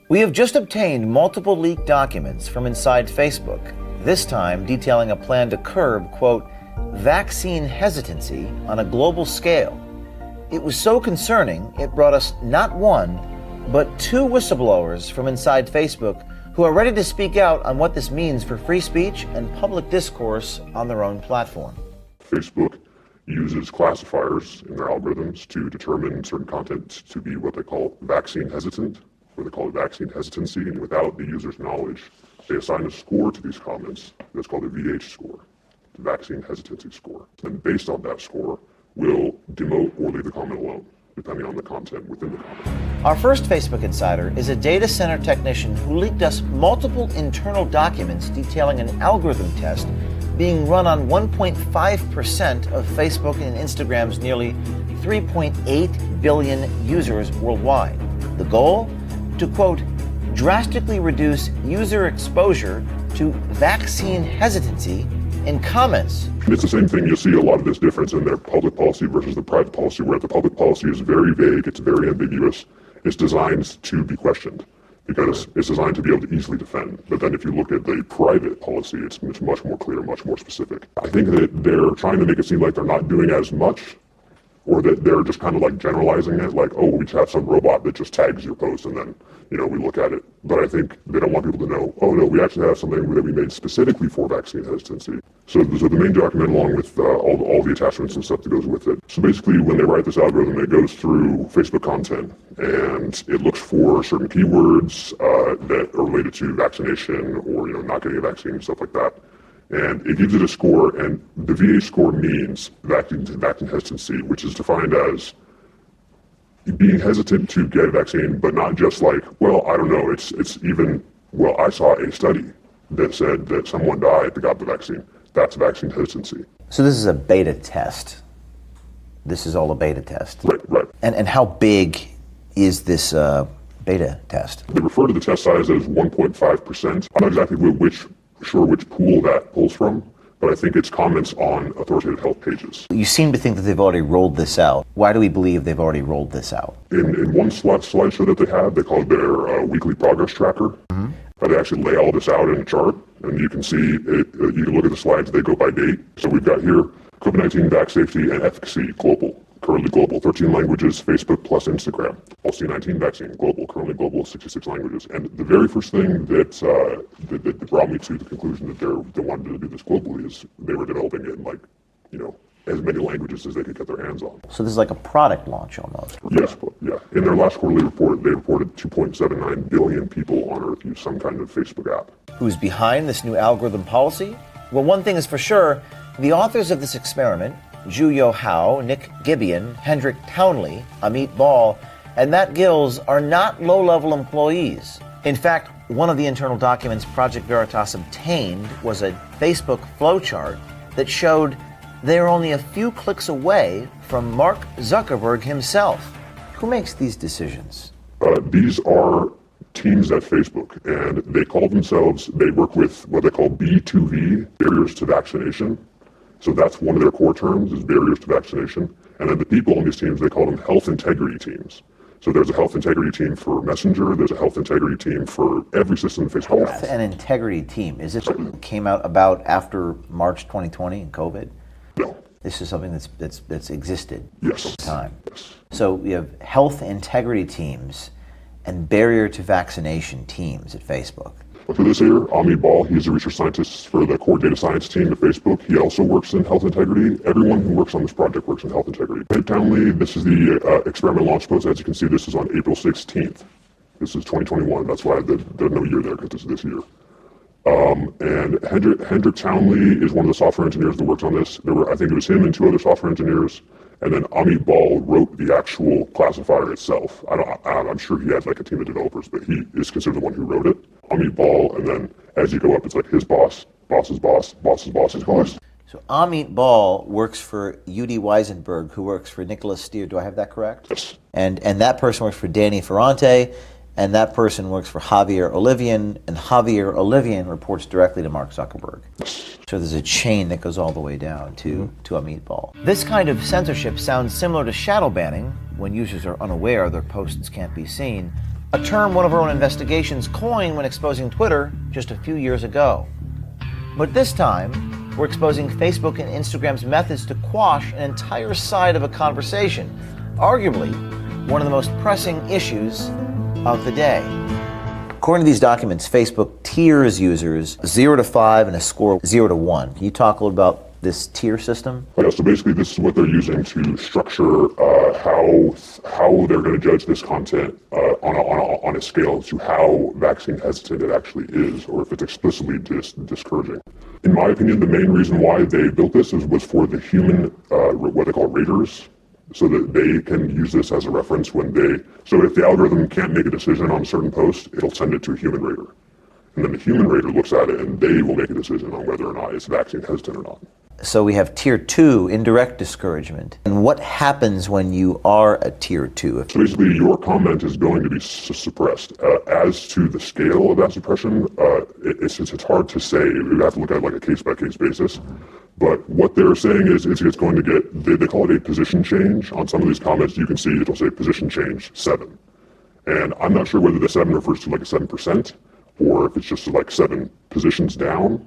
We have just obtained multiple leaked documents from inside Facebook, this time detailing a plan to curb, quote, vaccine hesitancy on a global scale. It was so concerning, it brought us not one, but two whistleblowers from inside Facebook who are ready to speak out on what this means for free speech and public discourse on their own platform. Facebook uses classifiers in their algorithms to determine certain content to be what they call vaccine hesitant, or they call it vaccine hesitancy, and without the user's knowledge, they assign a score to these comments that's called a VH score, the vaccine hesitancy score. And based on that score, we'll demote or leave the comment alone, depending on the content within the comment. Our first Facebook insider is a data center technician who leaked us multiple internal documents detailing an algorithm test being run on 1.5% of Facebook and Instagram's nearly 3.8 billion users worldwide. The goal? To, quote, drastically reduce user exposure to vaccine hesitancy in comments. It's the same thing. You'll see a lot of this difference in their public policy versus the private policy, where the public policy is very vague, it's very ambiguous, it's designed to be questioned because it's designed to be able to easily defend. But then if you look at the private policy, it's much more clear, much more specific. I think that they're trying to make it seem like they're not doing as much, or that they're just kind of like generalizing it, like, oh, we just have some robot that just tags your post and then, we look at it. But I think they don't want people to know, oh no, we actually have something that we made specifically for vaccine hesitancy. So the main document, along with all the attachments and stuff that goes with it. So basically, when they write this algorithm, it goes through Facebook content and it looks for certain keywords that are related to vaccination or not getting a vaccine and stuff like that. And it gives it a score, and the VA score means vaccine hesitancy, which is defined as being hesitant to get a vaccine, but not just like, well, I don't know, it's even, well, I saw a study that said that someone died that got the vaccine. That's vaccine hesitancy. So this is a beta test. This is all a beta test. Right. And how big is this beta test? They refer to the test size as 1.5%. I'm not exactly which pool that pulls from, but I think it's comments on authoritative health pages. You seem to think that they've already rolled this out. Why do we believe they've already rolled this out? In one slideshow that they have, they call it their weekly progress tracker. Mm-hmm. They actually lay all this out in a chart, and you can see it. You can look at the slides, they go by date. So we've got here COVID-19 vac safety and efficacy global. Currently global, 13 languages, Facebook plus Instagram. C-19 vaccine, global, currently global, 66 languages. And the very first thing that brought me to the conclusion that they wanted to do this globally is they were developing it in as many languages as they could get their hands on. So this is like a product launch almost. Yes, yeah. In their last quarterly report, they reported 2.79 billion people on Earth use some kind of Facebook app. Who's behind this new algorithm policy? Well, one thing is for sure, the authors of this experiment, Ju-Yo Hao, Nick Gibeon, Hendrik Townley, Amit Ball, and Matt Gills are not low-level employees. In fact, one of the internal documents Project Veritas obtained was a Facebook flowchart that showed they are only a few clicks away from Mark Zuckerberg himself. Who makes these decisions? These are teams at Facebook, and they work with what they call B2V, barriers to vaccination. So that's one of their core terms, is barriers to vaccination. And then the people on these teams, they call them health integrity teams. So there's a health integrity team for Messenger, there's a health integrity team for every system Facebook has. Health and integrity team, is it something that came out about after March 2020 and COVID? No. This is something that's existed yes. over time. Yes. So we have health integrity teams and barrier to vaccination teams at Facebook. For this here, Amit Ball, he's a research scientist for the core data science team at Facebook. He also works in health integrity. Everyone who works on this project works in health integrity. Hendrik Townley, this is the experiment launch post. As you can see, this is on April 16th. This is 2021. That's why there's no year there, because this is this year. And Hendrik Townley is one of the software engineers that works on this. I think it was him and two other software engineers. And then Amit Ball wrote the actual classifier itself. I'm sure he had like a team of developers, but he is considered the one who wrote it. Amit Ball, and then as you go up, it's like his boss, boss's boss, boss's boss's boss. So Amit Ball works for Udi Weisenberg, who works for Nicholas Steer. Do I have that correct? Yes. And that person works for Danny Ferrante, and that person works for Javier Olivian, and Javier Olivian reports directly to Mark Zuckerberg. So there's a chain that goes all the way down to Amit Ball. This kind of censorship sounds similar to shadow banning, when users are unaware their posts can't be seen, a term one of our own investigations coined when exposing Twitter just a few years ago. But this time, we're exposing Facebook and Instagram's methods to quash an entire side of a conversation, arguably one of the most pressing issues of the day. According to these documents, Facebook tiers users 0 to 5 and a score 0 to 1. Can you talk a little about this tier system? Yeah, so basically this is what they're using to structure how they're going to judge this content on a scale to how vaccine hesitant it actually is, or if it's explicitly discouraging. In my opinion, the main reason why they built this was for the human, what they call raters, so that they can use this as a reference so if the algorithm can't make a decision on a certain post, it'll send it to a human rater. And then the human rater looks at it and they will make a decision on whether or not it's vaccine hesitant or not. So we have tier 2, indirect discouragement. And what happens when you are a tier 2? So basically your comment is going to be suppressed. As to the scale of that suppression, it's hard to say. We have to look at like a case-by-case basis. But what they're saying is it's going to get, they call it a position change. On some of these comments you can see it'll say position change 7. And I'm not sure whether the 7 refers to like a 7% or if it's just like 7 positions down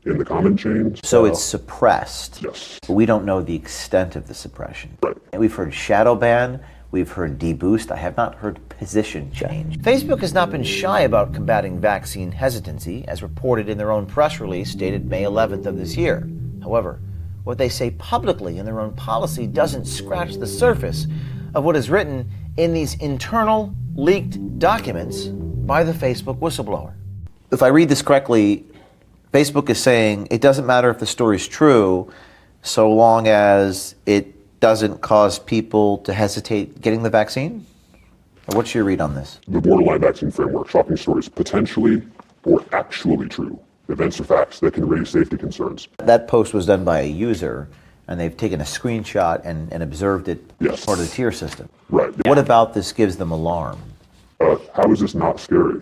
in the comment chain. So it's suppressed. Yes. But we don't know the extent of the suppression. Right. And we've heard shadow ban, we've heard deboost, I have not heard position change. Facebook has not been shy about combating vaccine hesitancy, as reported in their own press release dated May 11th of this year. However, what they say publicly in their own policy doesn't scratch the surface of what is written in these internal leaked documents by the Facebook whistleblower. If I read this correctly, Facebook is saying it doesn't matter if the story is true so long as it doesn't cause people to hesitate getting the vaccine? Or what's your read on this? The borderline vaccine framework, shocking stories, potentially or actually true. Events or facts that can raise safety concerns. That post was done by a user, and they've taken a screenshot and observed it as part of the tier system. Right. What about this gives them alarm? How is this not scary?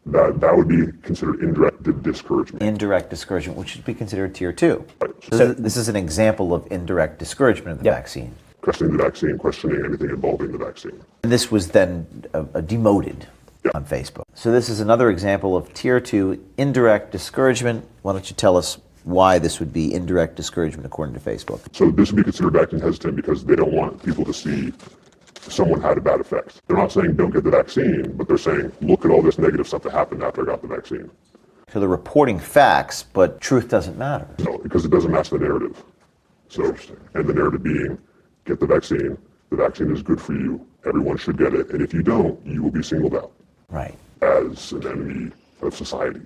That would be considered indirect discouragement. Indirect discouragement, which should be considered tier 2. Right. So this is an example of indirect discouragement of the vaccine. Questioning the vaccine, questioning anything involving the vaccine. And this was then demoted on Facebook. So this is another example of tier 2 indirect discouragement. Why don't you tell us why this would be indirect discouragement according to Facebook? So this would be considered vaccine hesitant because they don't want people to see someone had a bad effect. They're not saying don't get the vaccine, but they're saying look at all this negative stuff that happened after I got the vaccine. So they're reporting facts, but truth doesn't matter. No, because it doesn't match the narrative. So, and the narrative being, get the vaccine is good for you, everyone should get it, and if you don't, you will be singled out. Right. As an enemy of society.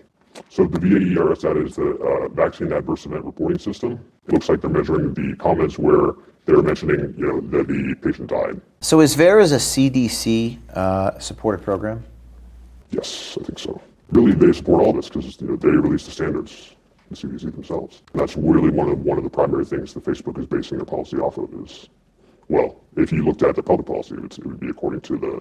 So the VAERS, that is the Vaccine Adverse Event Reporting System. It looks like they're measuring the comments where they're mentioning, that the patient died. So is VAERS a CDC supported program? Yes, I think so. Really, they support all this because they release the standards, the CDC themselves. And that's really one of the primary things that Facebook is basing their policy off of is, well, if you looked at the public policy, it would be according to the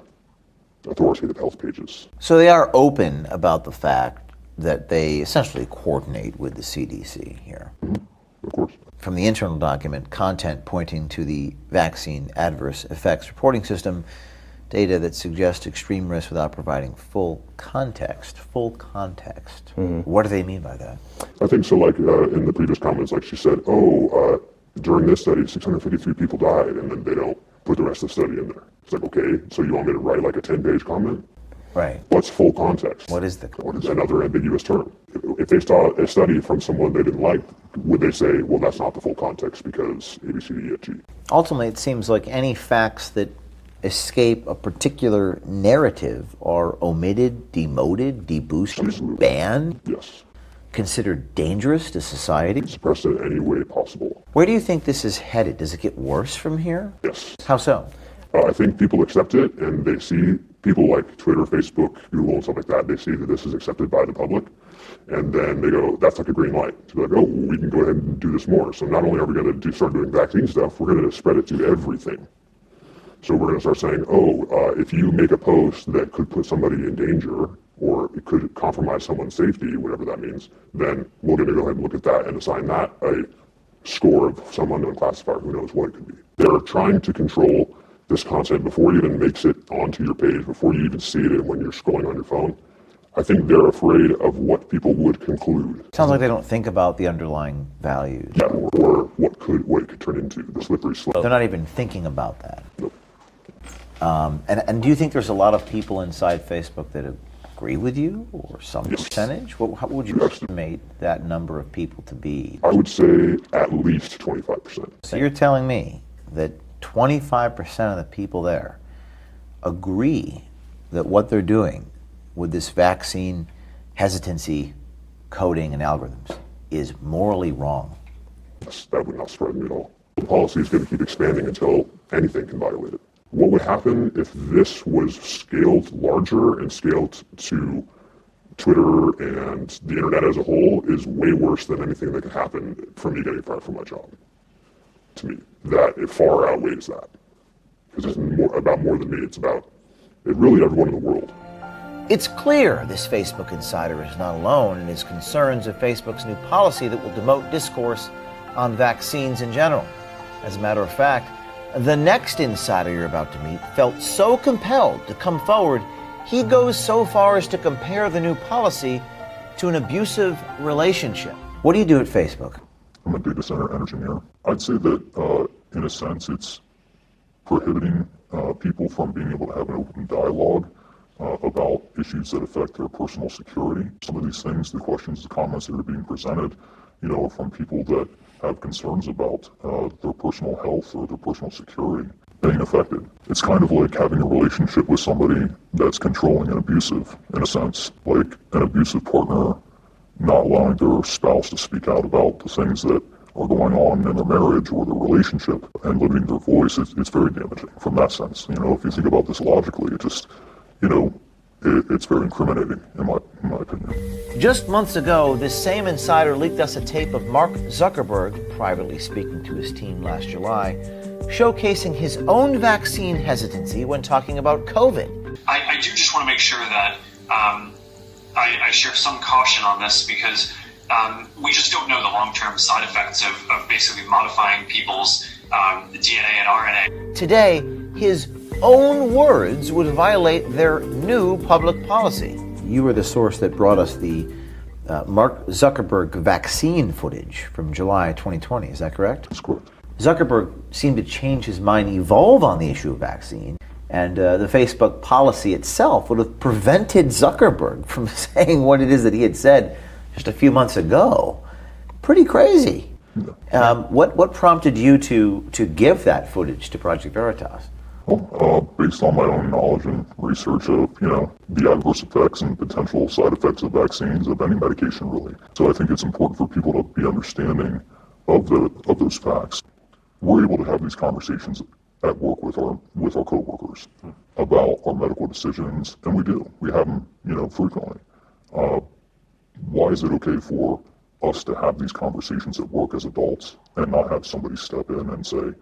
authoritative health pages. So they are open about the fact that they essentially coordinate with the CDC here. Mm-hmm. Of course. From the internal document, content pointing to the vaccine adverse effects reporting system, data that suggests extreme risk without providing full context. Full context. Mm-hmm. What do they mean by that? I think so, like in the previous comments, like she said, during this study, 653 people died, and then they don't put the rest of the study in there. It's like, okay, so you want me to write like a 10-page comment? Right. What's full context? What is the What is another ambiguous term? If they saw a study from someone they didn't like, would they say, well, that's not the full context because A, B, C, D, E, F, G? Ultimately, it seems like any facts that escape a particular narrative are omitted, demoted, deboosted, Absolutely. banned, Yes. considered dangerous to society. Suppressed in any way possible. Where do you think this is headed? Does it get worse from here? Yes. How so? I think people accept it, and they see people like Twitter, Facebook, Google, and stuff like that. They see that this is accepted by the public, and then they go, that's like a green light. So they're like, oh, we can go ahead and do this more. So not only are we going to start doing vaccine stuff, we're going to spread it to everything. So we're going to start saying, if you make a post that could put somebody in danger, or it could compromise someone's safety, whatever that means, then we're going to go ahead and look at that and assign that a score of some unknown classifier. Who knows what it could be. They're trying to control this content before it even makes it onto your page, before you even see it when you're scrolling on your phone. I think they're afraid of what people would conclude. Sounds like they don't think about the underlying values. Yeah, or what it could turn into, the slippery slope. They're not even thinking about that. Nope. And do you think there's a lot of people inside Facebook that agree with you, or some percentage? How would you estimate that number of people to be? I would say at least 25%. So you're telling me that 25% of the people there agree that what they're doing with this vaccine hesitancy coding and algorithms is morally wrong? That would not surprise me at all. The policy is going to keep expanding until anything can violate it. What would happen if this was scaled larger and scaled to Twitter and the internet as a whole is way worse than anything that could happen from me getting fired from my job. To me, that it far outweighs that. Because it's about more than me. It's about really everyone in the world. It's clear this Facebook insider is not alone in his concerns of Facebook's new policy that will demote discourse on vaccines in general. As a matter of fact, the next insider you're about to meet felt so compelled to come forward, he goes so far as to compare the new policy to an abusive relationship. What do you do at Facebook? I'm a data center engineer. I'd say that, in a sense, it's prohibiting people from being able to have an open dialogue about issues that affect their personal security. Some of these things, the questions, the comments that are being presented, are from people that have concerns about their personal health or their personal security being affected. It's kind of like having a relationship with somebody that's controlling and abusive, in a sense, like an abusive partner not allowing their spouse to speak out about the things that are going on in their marriage or their relationship and limiting their voice. It's very damaging from that sense. If you think about this logically, it just, it's very incriminating in my opinion. Just months ago, this same insider leaked us a tape of Mark Zuckerberg privately speaking to his team last July, showcasing his own vaccine hesitancy when talking about COVID. I do just want to make sure that I share some caution on this because we just don't know the long-term side effects of basically modifying people's DNA and RNA. Today, his own words would violate their new public policy. You were the source that brought us the Mark Zuckerberg vaccine footage from July 2020, is that correct? That's correct. Zuckerberg seemed to change his mind, evolve on the issue of vaccine, and the Facebook policy itself would have prevented Zuckerberg from saying what it is that he had said just a few months ago. Pretty crazy. Yeah. What prompted you to give that footage to Project Veritas? Well, based on my own knowledge and research of, the adverse effects and potential side effects of vaccines, of any medication really. So I think it's important for people to be understanding of those facts. We're able to have these conversations at work with our coworkers about our medical decisions, and we do. We have them, frequently. Why is it okay for us to have these conversations at work as adults and not have somebody step in and say,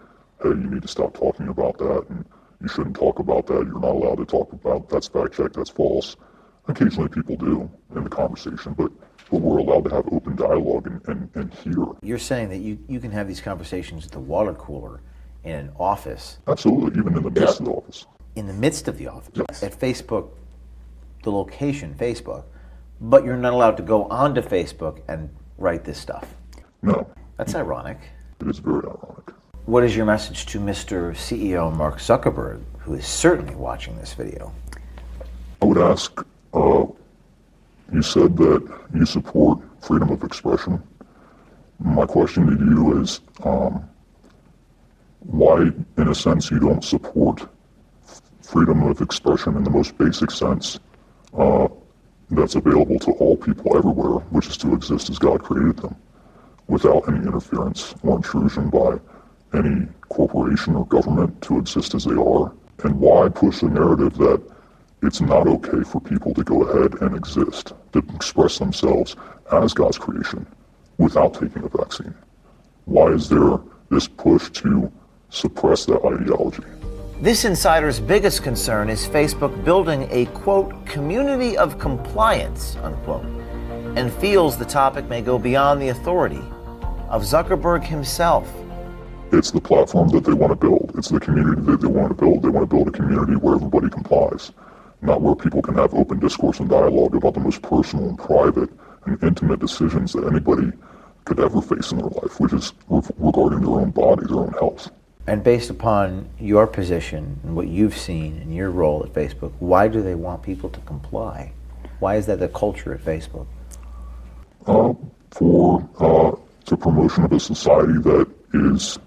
hey, you need to stop talking about that, and you shouldn't talk about that, you're not allowed to talk about that's fact check, that's false. Occasionally people do in the conversation, but we're allowed to have open dialogue and hear. You're saying that you can have these conversations at the water cooler in an office. Absolutely, even in the midst of the office. In the midst of the office. Yes. At Facebook, the location, Facebook, but you're not allowed to go onto Facebook and write this stuff. No. That's ironic. It is very ironic. What is your message to Mr. CEO Mark Zuckerberg, who is certainly watching this video? I would ask, you said that you support freedom of expression. My question to you is, why, in a sense, you don't support freedom of expression in the most basic sense that's available to all people everywhere, which is to exist as God created them, without any interference or intrusion by any corporation or government to exist as they are? And why push the narrative that it's not okay for people to go ahead and exist, to express themselves as God's creation without taking a vaccine? Why is there this push to suppress that ideology? This insider's biggest concern is Facebook building a, quote, community of compliance, unquote, and feels the topic may go beyond the authority of Zuckerberg himself. it's the platform that they want to build. It's the community that they want to build. They want to build a community where everybody complies, not where people can have open discourse and dialogue about the most personal and private and intimate decisions that anybody could ever face in their life, which is regarding their own body, their own health. And based upon your position and what you've seen in your role at Facebook, why do they want people to comply? Why is that the culture at Facebook? For the promotion of a society that is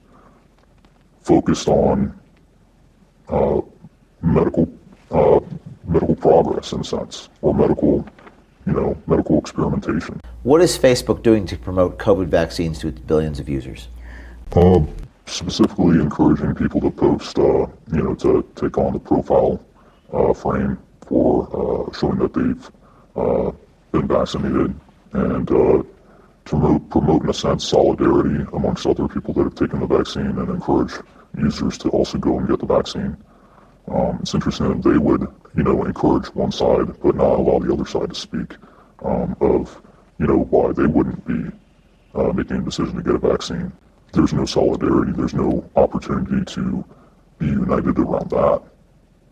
focused on medical progress in a sense, or medical experimentation. What is Facebook doing to promote COVID vaccines to its billions of users? Specifically encouraging people to post, to take on the profile frame for showing that they've been vaccinated, and to promote, in a sense, solidarity amongst other people that have taken the vaccine, and encourage users to also go and get the vaccine. It's interesting that they would, encourage one side, but not allow the other side to speak of, why they wouldn't be making a decision to get a vaccine. There's no solidarity, there's no opportunity to be united around that.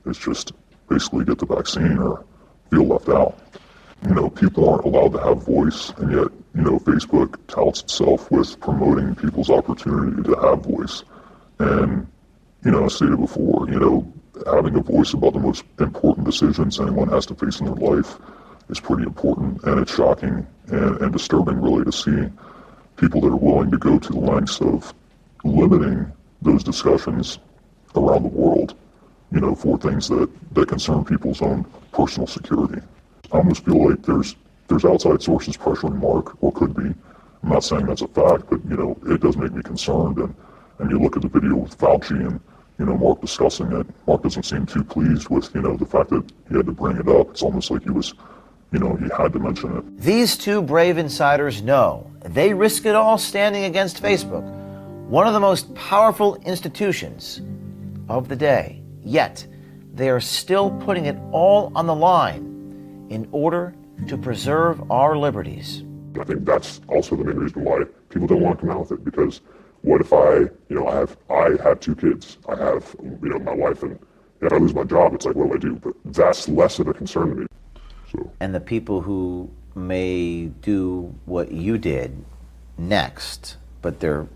It's just basically get the vaccine or feel left out. People aren't allowed to have voice, and yet, Facebook touts itself with promoting people's opportunity to have voice. And, I stated before, having a voice about the most important decisions anyone has to face in their life is pretty important, and it's shocking and disturbing, really, to see people that are willing to go to the lengths of limiting those discussions around the world, for things that concern people's own personal security. I almost feel like there's outside sources pressuring Mark, or could be. I'm not saying that's a fact, but, it does make me concerned. And you look at the video with Fauci and, Mark discussing it. Mark doesn't seem too pleased with, the fact that he had to bring it up. It's almost like he was, he had to mention it. These two brave insiders know they risk it all standing against Facebook, one of the most powerful institutions of the day. Yet, they are still putting it all on the line in order to preserve our liberties. I think that's also the main reason why people don't want to come out with it, because what if I have 2 kids, I have, my wife, and if I lose my job, it's like, what do I do? But that's less of a concern to me. So. And the people who may do what you did next, but they're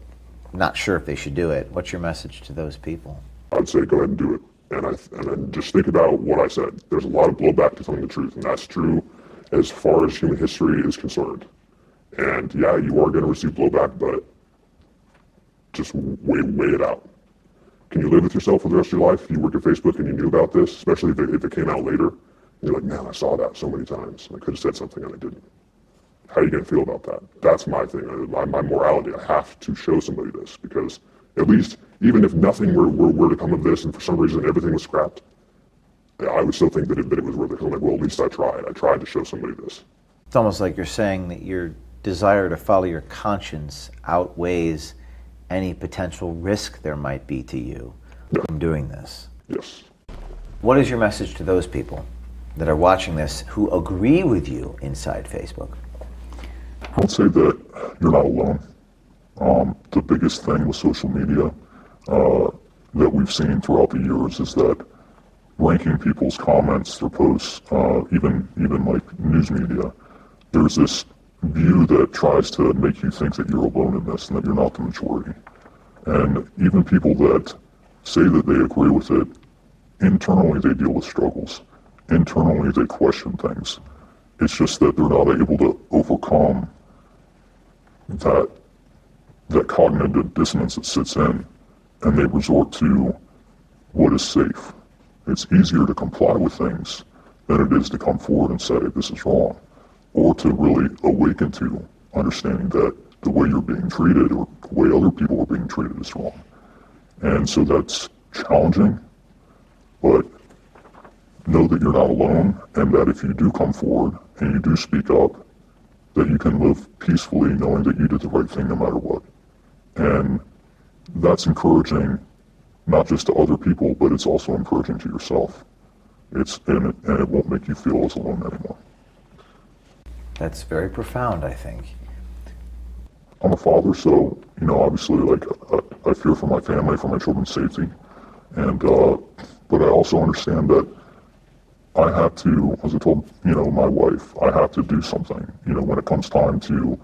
not sure if they should do it, what's your message to those people? I'd say go ahead and do it. And then just think about what I said. There's a lot of blowback to telling the truth, and that's true as far as human history is concerned. And yeah, you are going to receive blowback, but just weigh it out. Can you live with yourself for the rest of your life? You work at Facebook and you knew about this, especially if it came out later. And you're like, man, I saw that so many times. I could have said something and I didn't. How are you going to feel about that? That's my thing. My morality. I have to show somebody this, because at least, even if nothing were to come of this and for some reason everything was scrapped, I would still think that it was worth it. I'm like, well, at least I tried. I tried to show somebody this. It's almost like you're saying that your desire to follow your conscience outweighs any potential risk there might be to you from doing this. Yes. What is your message to those people that are watching this who agree with you inside Facebook? I would say that you're not alone. The biggest thing with social media that we've seen throughout the years is that ranking people's comments, their posts, even like news media, there's this view that tries to make you think that you're alone in this and that you're not the majority. And even people that say that they agree with it, internally they deal with struggles. Internally they question things. It's just that they're not able to overcome that cognitive dissonance that sits in, and they resort to what is safe. It's easier to comply with things than it is to come forward and say, this is wrong, or to really awaken to understanding that the way you're being treated or the way other people are being treated is wrong. And so that's challenging, but know that you're not alone, and that if you do come forward and you do speak up, that you can live peacefully knowing that you did the right thing no matter what. And that's encouraging not just to other people, but it's also encouraging to yourself. And it won't make you feel as alone anymore. That's very profound, I think. I'm a father, so, obviously, like, I fear for my family, for my children's safety, and but I also understand that I have to, as I told, my wife, I have to do something, when it comes time to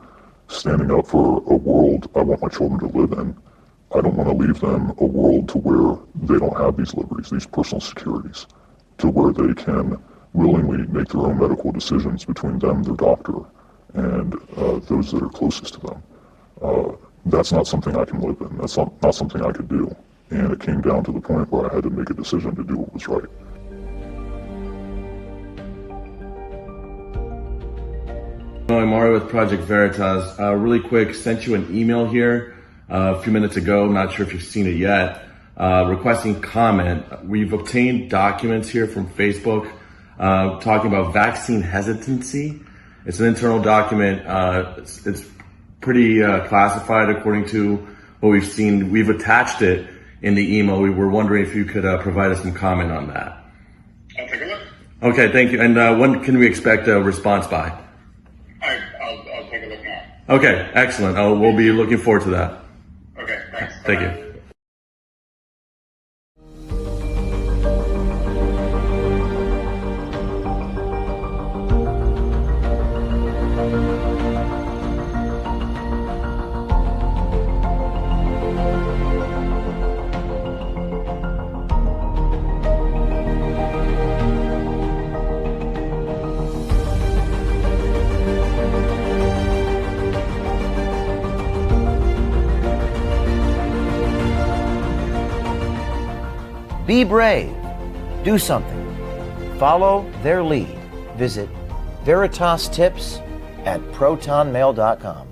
standing up for a world I want my children to live in. I don't want to leave them a world to where they don't have these liberties, these personal securities, to where they can willingly make their own medical decisions between them and their doctor and those that are closest to them. That's not something I can live in. That's not something I could do. And it came down to the point where I had to make a decision to do what was right. I'm Mario with Project Veritas. Really quick, sent you an email here a few minutes ago. I'm not sure if you've seen it yet. Requesting comment. We've obtained documents here from Facebook talking about vaccine hesitancy. It's an internal document. It's pretty classified according to what we've seen. We've attached it in the email. We were wondering if you could provide us some comment on that. I'll take a look. Okay, thank you. And when can we expect a response by? I'll take a look now. Okay, excellent. We'll be looking forward to that. Okay, thanks. Thank Bye-bye. you. Be brave. Do something. Follow their lead. Visit Veritas Tips at protonmail.com.